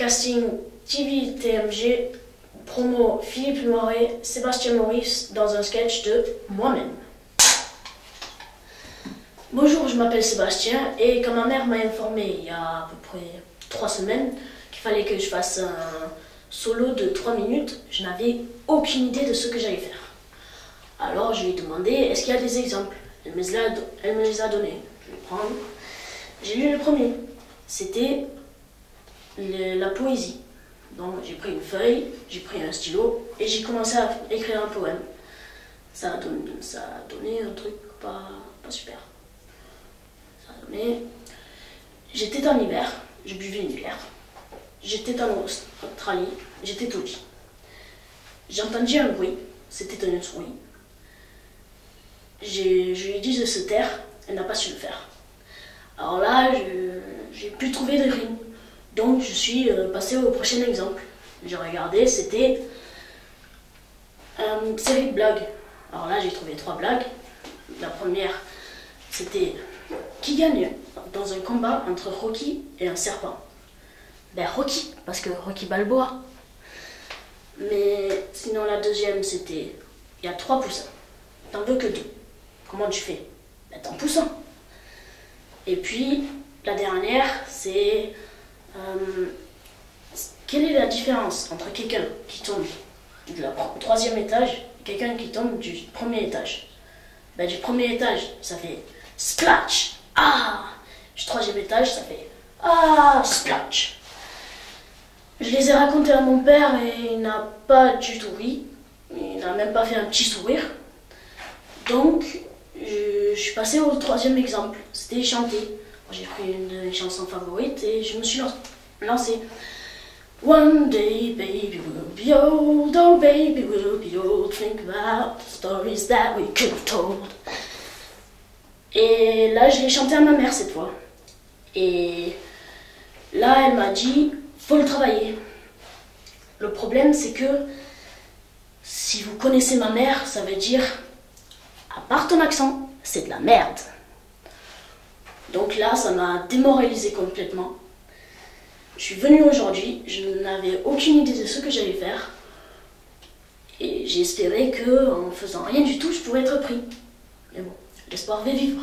Casting TV TMG, promo Philippe Noiret, Sébastien Maurice dans un sketch de moi-même. Bonjour, je m'appelle Sébastien et quand ma mère m'a informé il y a à peu près 3 semaines qu'il fallait que je fasse un solo de 3 minutes, je n'avais aucune idée de ce que j'allais faire. Alors je lui ai demandé est-ce qu'il y a des exemples. Elle me les a donnés. Je vais prendre. J'ai lu le premier. C'était la poésie. Donc j'ai pris une feuille, j'ai pris un stylo et j'ai commencé à écrire un poème. Ça a donné un truc pas super. Ça a donné... J'étais en hiver, je buvais une bière. J'étais en Australie, j'étais taudis. J'ai entendu un bruit, c'était une souris. Je lui ai dit de se taire, elle n'a pas su le faire. Alors là, j'ai pu trouver des rimes. Donc je suis passé au prochain exemple. J'ai regardé, c'était une série de blagues. Alors là, j'ai trouvé 3 blagues. La première, c'était qui gagne dans un combat entre Rocky et un serpent? Ben Rocky, parce que Rocky Balboa. Mais sinon la deuxième, c'était il y a 3 poussins. T'en veux que 2. Comment tu fais? Ben t'en pousses un. Et puis la dernière, c'est quelle est la différence entre quelqu'un qui tombe du 3e étage et quelqu'un qui tombe du 1er étage? Ben, du 1er étage, ça fait splash. Ah! Du 3e étage, ça fait ah, splash. Je les ai racontés à mon père et il n'a pas du tout ri. Il n'a même pas fait un petit sourire. Donc, je suis passée au 3e exemple. C'était chanter. J'ai pris une de mes chansons favorites et je me suis lancée. One day baby will be old, oh baby will be old, think about the stories that we could have told. Et là je l'ai chanté à ma mère cette fois. Et là elle m'a dit, faut le travailler. Le problème c'est que si vous connaissez ma mère, ça veut dire, à part ton accent, c'est de la merde. Donc là, ça m'a démoralisé complètement. Je suis venue aujourd'hui, je n'avais aucune idée de ce que j'allais faire. Et j'ai espéré qu'en faisant rien du tout, je pourrais être pris. Mais bon, l'espoir fait vivre.